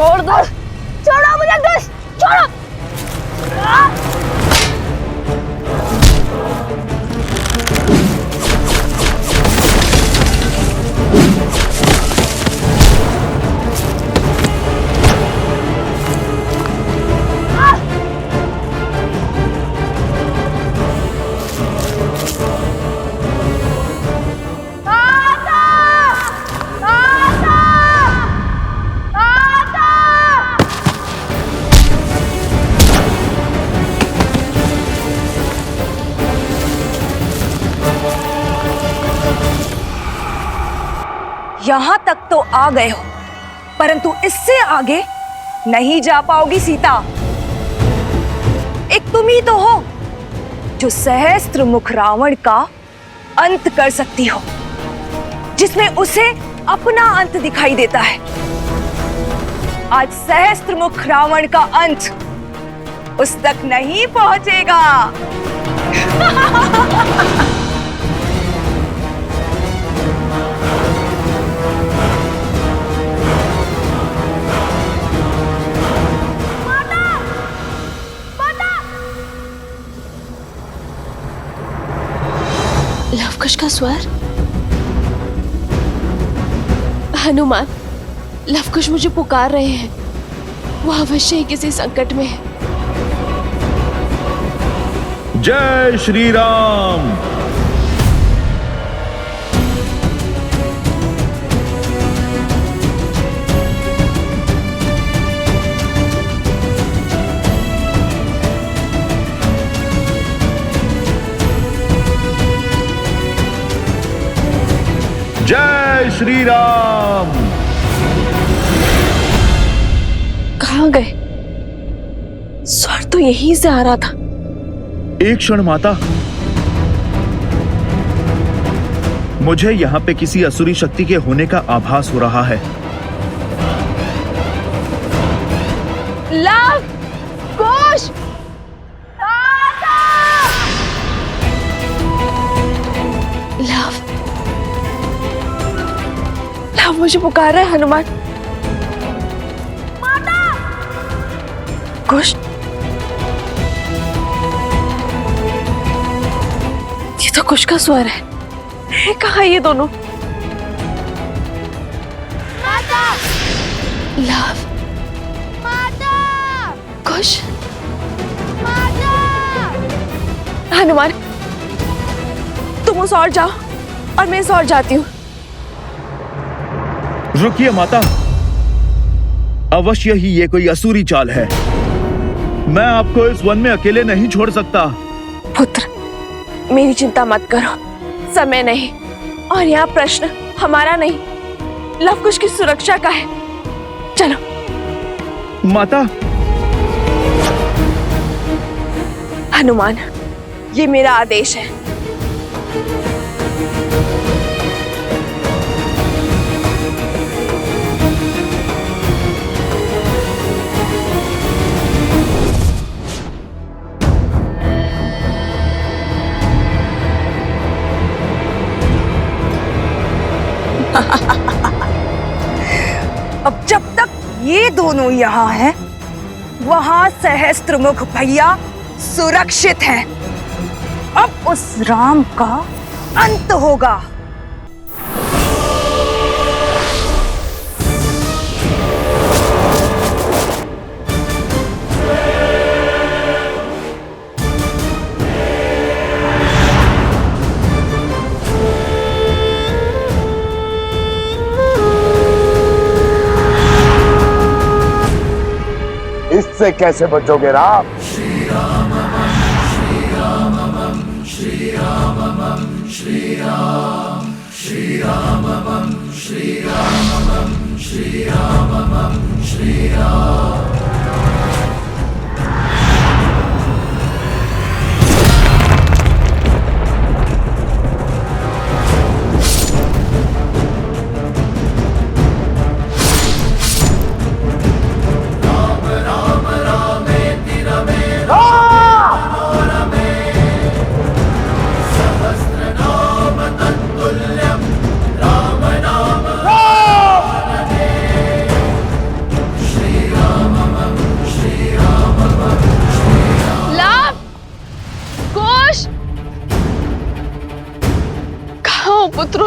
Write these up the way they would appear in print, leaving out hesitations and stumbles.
छोड़ दो, छोड़ो मुझे दुष्ट, छोड़ो। यहां तक तो आ गए हो, परंतु इससे आगे नहीं जा पाओगी सीता। एक तुम ही तो हो जो सहस्त्र मुख रावण का अंत कर सकती हो, जिसमें उसे अपना अंत दिखाई देता है। आज सहस्त्र मुख रावण का अंत उस तक नहीं पहुंचेगा। लवकुश का स्वर। हनुमान, लवकुश मुझे पुकार रहे हैं। वो अवश्य ही किसी संकट में है। जय श्री राम। जय श्री राम। कहाँ गए? स्वर तो यहीं से आ रहा था। एक क्षण माता, मुझे यहाँ पे किसी असुरी शक्ति के होने का आभास हो रहा है। लवकुश, लव मुझे पुकार रहा है हनुमान। कुश, ये तो कुश का स्वर है कहाँ ये दोनों? लव, कुश, हनुमान, तुम उस ओर जाओ और मैं इस ओर जाती हूँ। रुकिए माता, अवश्य ही ये कोई असुरी चाल है। मैं आपको इस वन में अकेले नहीं छोड़ सकता। पुत्र, मेरी चिंता मत करो, समय नहीं और यहाँ प्रश्न हमारा नहीं, लवकुश की सुरक्षा का है। चलो। माता। हनुमान, ये मेरा आदेश है। अब जब तक ये दोनों यहाँ हैं, वहां सहस्त्रमुख भैया सुरक्षित हैं। अब उस राम का अंत होगा। इससे कैसे बचोगे राम? श्री रामम श्री रामम श्री रामम श्री राम श्री रामम श्री रामम श्री रामम श्री राम। श्री पुत्र।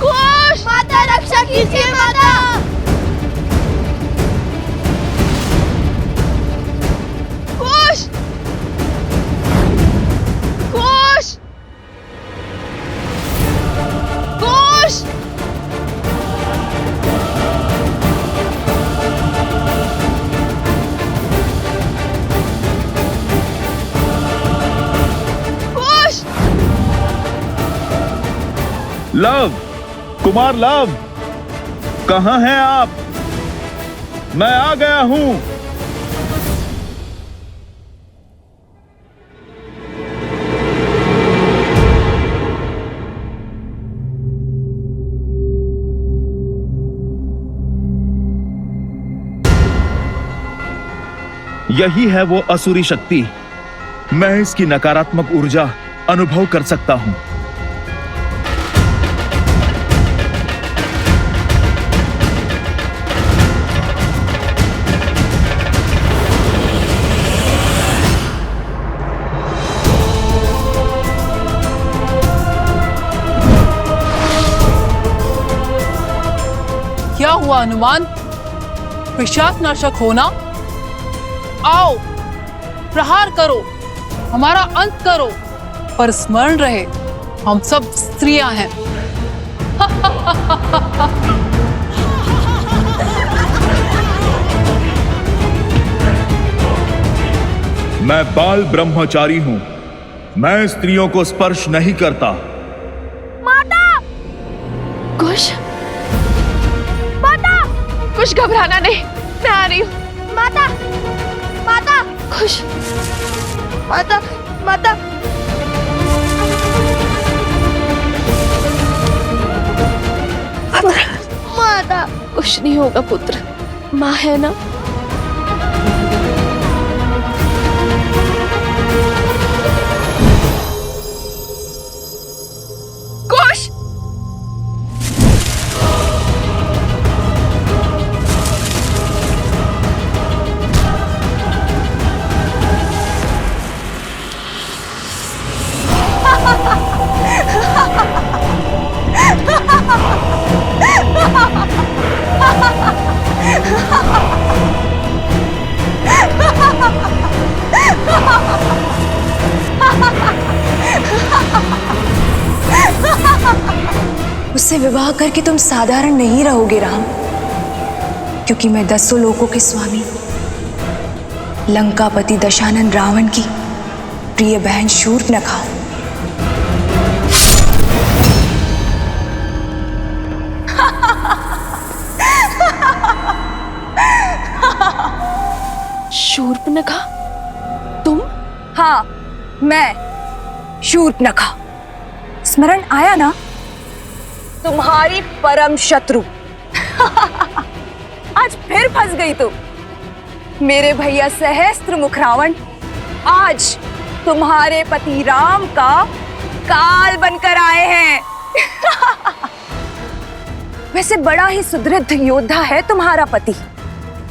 कुश! माता रक्षा कीजिए माता। कुश! कुश! कुश! कुश! लव, कुमार लव, कहाँ हैं आप? मैं आ गया हूं। यही है वो असुरी शक्ति। मैं इसकी नकारात्मक ऊर्जा अनुभव कर सकता हूं। क्या हुआ हनुमान? पिशाच नाशक होना? आओ, प्रहार करो, हमारा अंत करो, पर स्मरण रहे हम सब स्त्रियां हैं। मैं बाल ब्रह्मचारी हूं। मैं स्त्रियों को स्पर्श नहीं करता। कुश! माता! कुश, घबराना नहीं, मैं आ रही हूँ। माता माता कुश! माता माता माता। कुछ नहीं होगा पुत्र, माँ है ना। कुश! उससे विवाह करके तुम साधारण नहीं रहोगे राम, क्योंकि मैं 10 लोकों के स्वामी लंकापति दशानन रावण की प्रिय बहन शूर्पणखा हूं। शूर्पणखा? तुम? हाँ, मैं शूर्पणखा। स्मरण आया ना? तुम्हारी परम शत्रु। आज फिर फंस गई तुम। मेरे भैया सहस्त्र मुख रावण आज तुम्हारे पति राम का काल बनकर आए हैं। वैसे बड़ा ही सुदृढ़ योद्धा है तुम्हारा पति।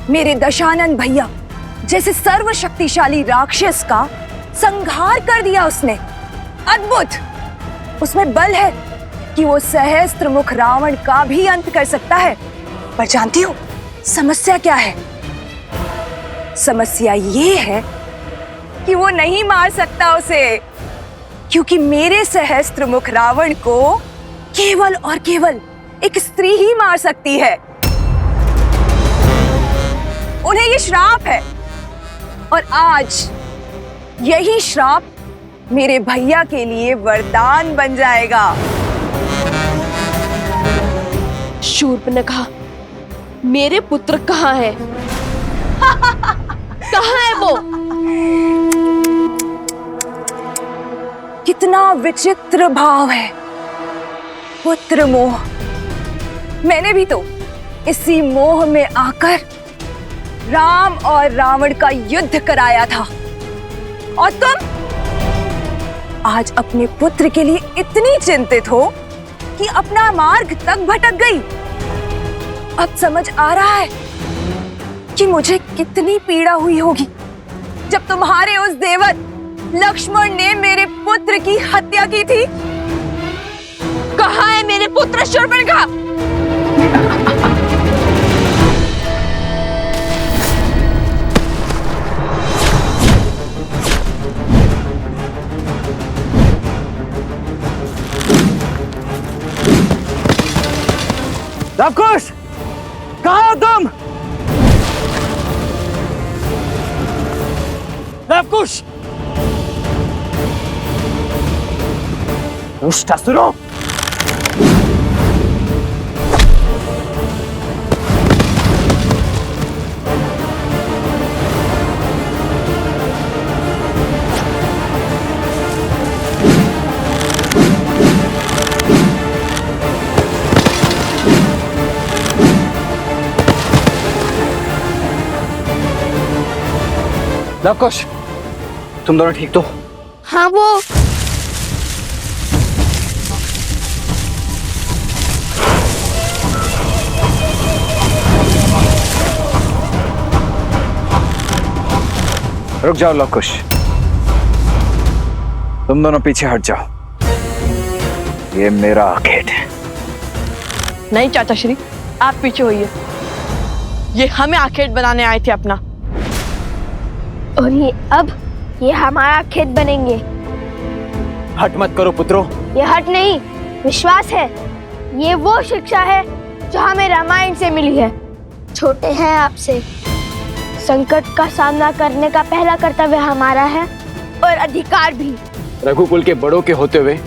मेरे दशानन भैया जैसे सर्वशक्तिशाली राक्षस का संहार कर दिया उसने। अद्भुत! उसमें बल है कि वो सहस्त्र मुख रावण का भी अंत कर सकता है। पर जानती हो समस्या क्या है? समस्या ये है कि वो नहीं मार सकता उसे, क्योंकि मेरे सहस्त्र मुख रावण को केवल और केवल एक स्त्री ही मार सकती है। उन्हें ये श्राप है, और आज यही श्राप मेरे भैया के लिए वरदान बन जाएगा। शूर्पणखा, मेरे पुत्र कहाँ है? कहाँ है वो? कितना विचित्र भाव है, पुत्र मोह। मैंने भी तो इसी मोह में आकर राम और रावण का युद्ध कराया था, और तुम आज अपने पुत्र के लिए इतनी चिंतित हो कि अपना मार्ग तक भटक गई। अब समझ आ रहा है कि मुझे कितनी पीड़ा हुई होगी जब तुम्हारे उस देवर लक्ष्मण ने मेरे पुत्र की हत्या की थी। कहाँ है अपना शोर पर रखा। लवकुश, कहाँ हो तुम? लवकुश, दुष्ट असुरों! लवकुश, तुम दोनों ठीक तो? हाँ वो रुक जाओ लवकुश, तुम दोनों पीछे हट जाओ। ये मेरा आखेट है। नहीं चाचा श्री, आप पीछे होइए। ये हमें आखेट बनाने आए थे अपना। और ये हमारा खेत बनेंगे। हट मत करो पुत्रों। ये हट नहीं, विश्वास है। ये वो शिक्षा है जो हमें रामायण से मिली है। छोटे हैं आपसे, संकट का सामना करने का पहला कर्तव्य हमारा है और अधिकार भी। रघुकुल के बड़ों के होते हुए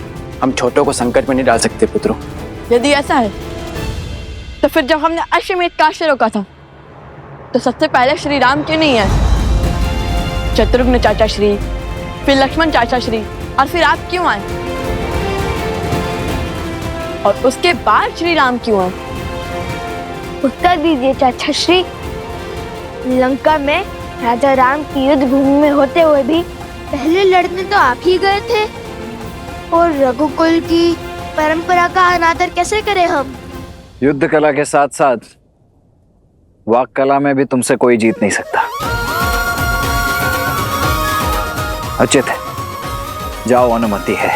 हम छोटों को संकट में नहीं डाल सकते पुत्रों। यदि ऐसा है तो फिर जब हमने अश्वमेध काट से रोका था तो सबसे पहले श्री राम क्यों नहीं आए? शत्रुघ्न चाचा श्री, फिर लक्ष्मण चाचा श्री, और फिर आप क्यों आए? और उसके बाद श्री राम क्यों आए? उत्तर दीजिए चाचा श्री। लंका में राजा राम की युद्ध भूमि में होते हुए भी पहले लड़ने तो आप ही गए थे। और रघुकुल की परंपरा का अनादर कैसे करें हम? युद्ध कला के साथ साथ वाक कला में भी तुमसे कोई जीत नहीं सकता। उचित है, जाओ, अनुमति है।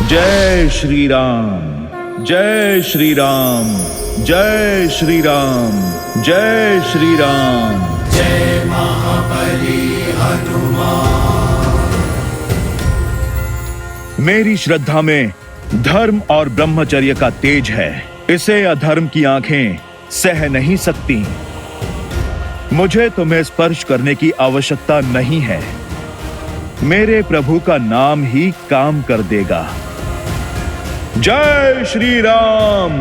जय श्री राम, जय श्री राम, जय श्री राम, जय श्री राम। जय महाबली हनुमान। मेरी श्रद्धा में धर्म और ब्रह्मचर्य का तेज है। इसे अधर्म की आंखें सह नहीं सकती। मुझे तुम्हें स्पर्श करने की आवश्यकता नहीं है। मेरे प्रभु का नाम ही काम कर देगा। जय श्री राम।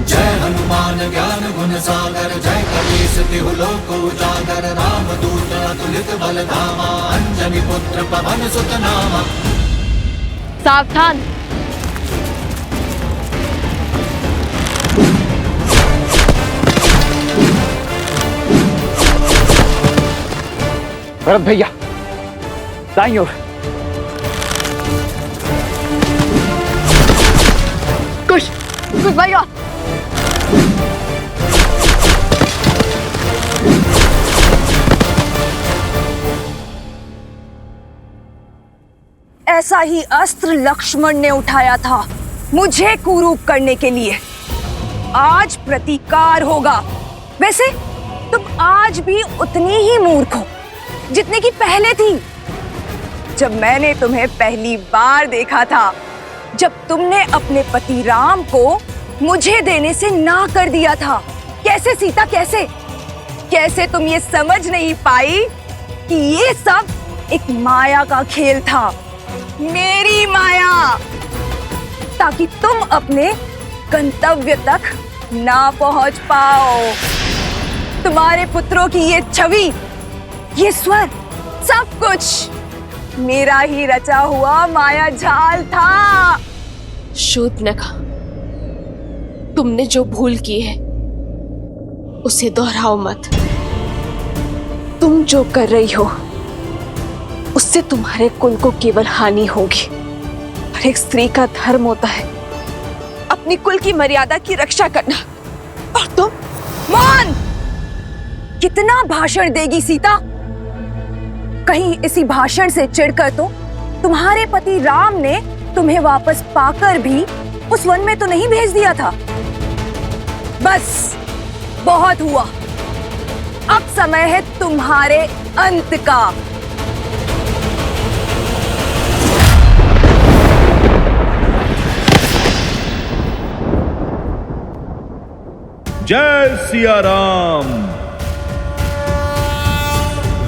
जय हनुमान ज्ञान गुण सागर, जय कपीस तिहु लोक उजागर, राम दूत अतुलित बल धामा, अंजनी पुत्र पवन सुत नामा। सावधान! भरत भैया, दाईं ओर। कुछ भैया, ऐसा ही अस्त्र लक्ष्मण ने उठाया था मुझे कुरूप करने के लिए। आज प्रतिकार होगा। वैसे तुम आज भी उतनी ही मूर्ख हो जितने की पहले थी। जब मैंने तुम्हें पहली बार देखा था, जब तुमने अपने पति राम को मुझे देने से ना कर दिया था। कैसे सीता, कैसे तुम ये समझ नहीं पाई कि ये सब एक माया का खेल था, मेरी माया, ताकि तुम अपने गंतव्य तक ना पहुंच पाओ। तुम्हारे पुत्रों की ये छवि, ये स्वर, सब कुछ मेरा ही रचा हुआ माया जाल था। शूर्पणखा, तुमने जो भूल की है उसे दोहराओ मत। तुम जो कर रही हो उससे तुम्हारे कुल को केवल हानि होगी। और एक स्त्री का धर्म होता है अपनी कुल की मर्यादा की रक्षा करना। और तुम मौन! कितना भाषण देगी सीता? कहीं इसी भाषण से चिढ़कर तो तुम्हारे पति राम ने तुम्हें वापस पाकर भी उस वन में तो नहीं भेज दिया था। बस बहुत हुआ, अब समय है तुम्हारे अंत का। जय सिया राम।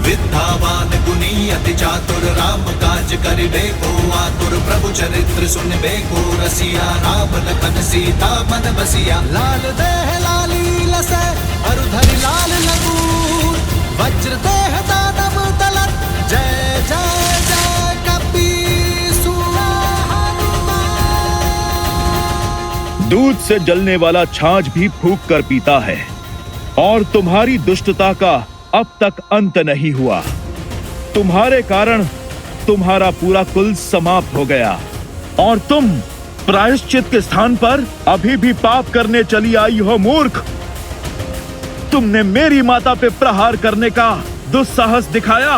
विद्यावान गुणी अति चातुर राम काज करिबे को आतुर प्रभु चरित्र सुनबे को रसिया राम लखन सीता मन बसिया लाल देह लाली लसै अरुधरि लाल लगूर वज्र देह दानव दलत जय जय जय कपीसुर। दूध से जलने वाला छाछ भी फूंक कर पीता है और तुम्हारी दुष्टता का अब तक अंत नहीं हुआ। तुम्हारे कारण तुम्हारा पूरा कुल समाप्त हो गया और तुम प्रायश्चित के स्थान पर अभी भी पाप करने चली आई हो मूर्ख। तुमने मेरी माता पे प्रहार करने का दुस्साहस दिखाया।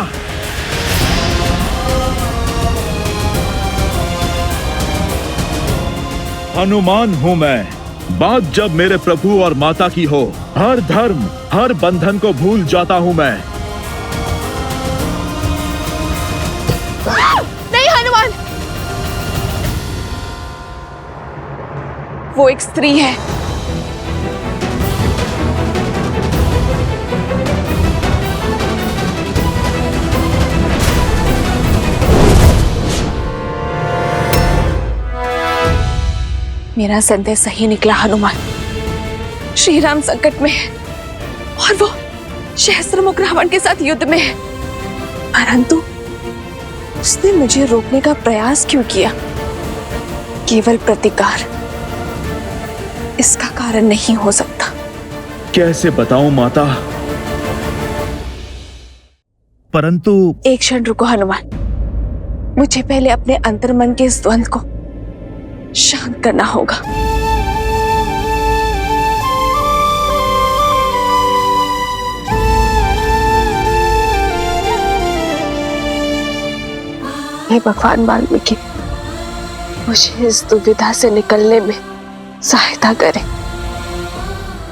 हनुमान हूं मैं। बात जब मेरे प्रभु और माता की हो, हर धर्म हर बंधन को भूल जाता हूं मैं। नहीं हनुमान, वो एक स्त्री है। मेरा संदेह सही निकला हनुमान। श्री राम संकट में है और वो सहस्त्रमुख रावण के साथ युद्ध में है, परंतु उसने मुझे रोकने का प्रयास क्यों किया? केवल प्रतिकार इसका कारण नहीं हो सकता। कैसे बताऊं माता? परंतु एक क्षण रुको हनुमान, मुझे पहले अपने अंतर्मन के इस द्वंद्व को शांत करना होगा। हे भगवान वाल्मीकि, मुझे इस दुविधा से निकलने में सहायता करें,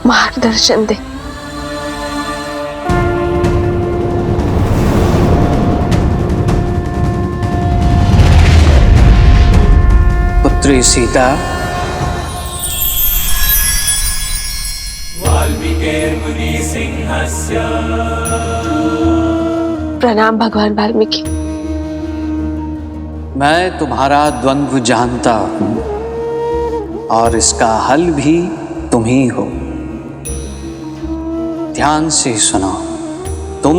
मार्गदर्शन दे। पुत्री सीता, प्रणाम भगवान वाल्मीकि। मैं तुम्हारा द्वंद्व जानता हूं और इसका हल भी तुम ही हो। ध्यान से सुनो, तुम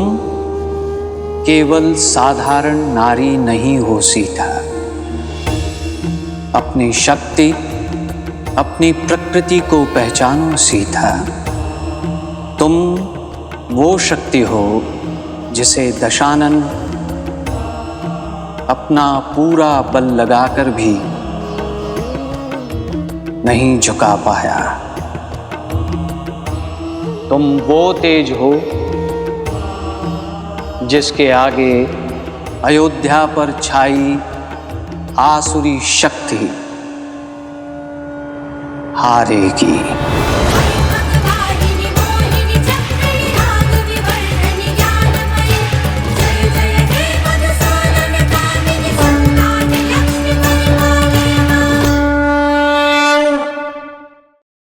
केवल साधारण नारी नहीं हो सीता। अपनी शक्ति, अपनी प्रकृति को पहचानो सीता। तुम वो शक्ति हो जिसे दशानन अपना पूरा बल लगाकर भी नहीं झुका पाया। तुम वो तेज हो जिसके आगे अयोध्या पर छाई आसुरी शक्ति हारेगी।